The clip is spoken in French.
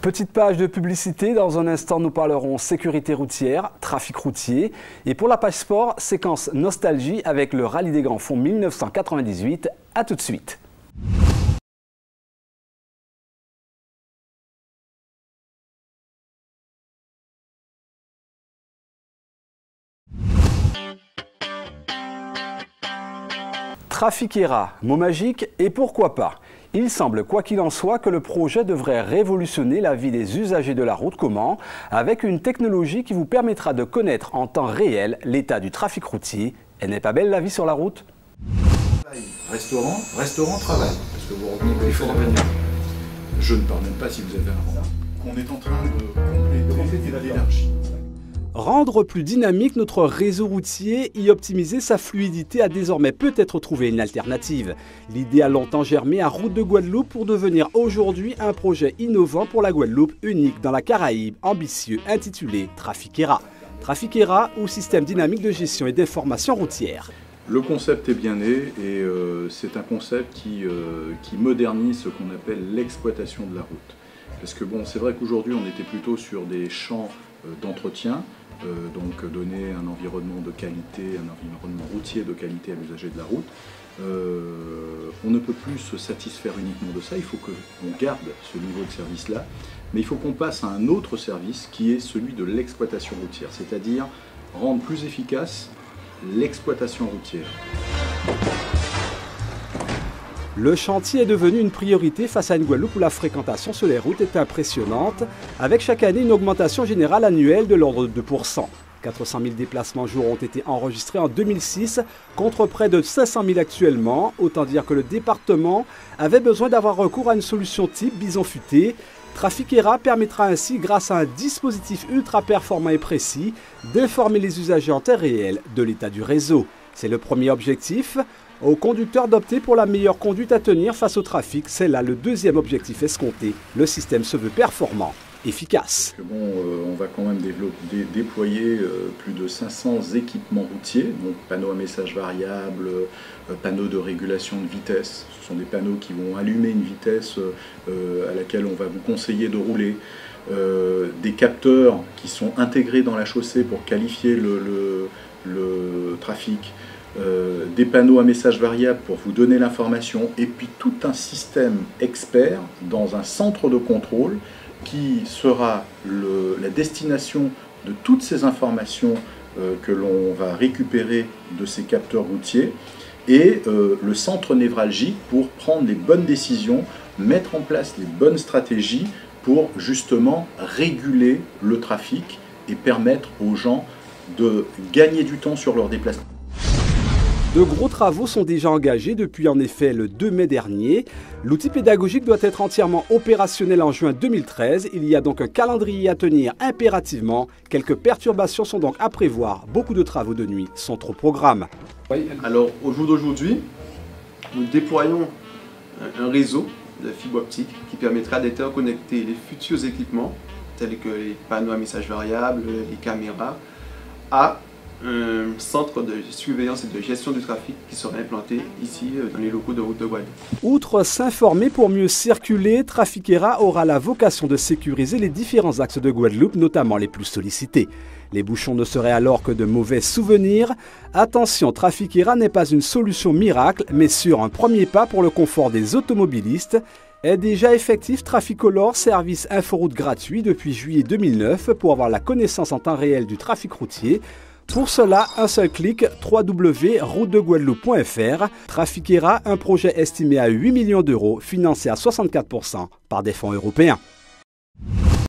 Petite page de publicité, dans un instant nous parlerons sécurité routière, trafic routier. Et pour la page sport, séquence nostalgie avec le Rallye des Grands Fonds 1998. A tout de suite. Trafiquera, mot magique et pourquoi pas. Il semble, quoi qu'il en soit, que le projet devrait révolutionner la vie des usagers de la route. Comment? Avec une technologie qui vous permettra de connaître en temps réel l'état du trafic routier. Elle n'est pas belle la vie sur la route? Restaurant, travail. Parce que vous revenez, il faut revenir. Je ne parle même pas si vous avez un rang. Qu'on est en train de compléter l'énergie. Rendre plus dynamique notre réseau routier, y optimiser sa fluidité a désormais peut-être trouvé une alternative. L'idée a longtemps germé à Route de Guadeloupe pour devenir aujourd'hui un projet innovant pour la Guadeloupe, unique dans la Caraïbe, ambitieux, intitulé Trafiquera. Trafiquera ou système dynamique de gestion et d'information routière. Le concept est bien né et c'est un concept qui modernise ce qu'on appelle l'exploitation de la route. Parce que bon, c'est vrai qu'aujourd'hui on était plutôt sur des champs d'entretien, donc donner un environnement de qualité, un environnement routier de qualité à l'usager de la route. On ne peut plus se satisfaire uniquement de ça, il faut qu'on garde ce niveau de service-là, mais il faut qu'on passe à un autre service qui est celui de l'exploitation routière, c'est-à-dire rendre plus efficace l'exploitation routière. Le chantier est devenu une priorité face à une Guadeloupe où la fréquentation sur les routes est impressionnante, avec chaque année une augmentation générale annuelle de l'ordre de 2%. 400 000 déplacements jour ont été enregistrés en 2006, contre près de 500 000 actuellement. Autant dire que le département avait besoin d'avoir recours à une solution type bison futé. Trafiquera permettra ainsi, grâce à un dispositif ultra performant et précis, d'informer les usagers en temps réel de l'état du réseau. C'est le premier objectif. Aux conducteurs d'opter pour la meilleure conduite à tenir face au trafic, c'est là le deuxième objectif escompté. Le système se veut performant, efficace. On va quand même déployer plus de 500 équipements routiers, donc panneaux à message variable, panneaux de régulation de vitesse. Ce sont des panneaux qui vont allumer une vitesse à laquelle on va vous conseiller de rouler. Des capteurs qui sont intégrés dans la chaussée pour qualifier le trafic. Des panneaux à message variable pour vous donner l'information et puis tout un système expert dans un centre de contrôle qui sera la destination de toutes ces informations que l'on va récupérer de ces capteurs routiers et le centre névralgique pour prendre les bonnes décisions, mettre en place les bonnes stratégies pour justement réguler le trafic et permettre aux gens de gagner du temps sur leurs déplacements. De gros travaux sont déjà engagés depuis en effet le 2 mai dernier. L'outil pédagogique doit être entièrement opérationnel en juin 2013. Il y a donc un calendrier à tenir impérativement. Quelques perturbations sont donc à prévoir. Beaucoup de travaux de nuit sont au programme. Alors au jour d'aujourd'hui, nous déployons un réseau de fibre optique qui permettra d'interconnecter les futurs équipements, tels que les panneaux à message variable, les caméras, à un centre de surveillance et de gestion du trafic qui sera implanté ici dans les locaux de Route de Guadeloupe. Outre s'informer pour mieux circuler, Trafiquera aura la vocation de sécuriser les différents axes de Guadeloupe, notamment les plus sollicités. Les bouchons ne seraient alors que de mauvais souvenirs. Attention, Trafiquera n'est pas une solution miracle, mais sur un premier pas pour le confort des automobilistes. Est déjà effectif Traficolor, service inforoute gratuit depuis juillet 2009 pour avoir la connaissance en temps réel du trafic routier. Pour cela, un seul clic, www.routedeguadeloupe.fr. Trafiquera, un projet estimé à 8 millions d'euros, financé à 64% par des fonds européens.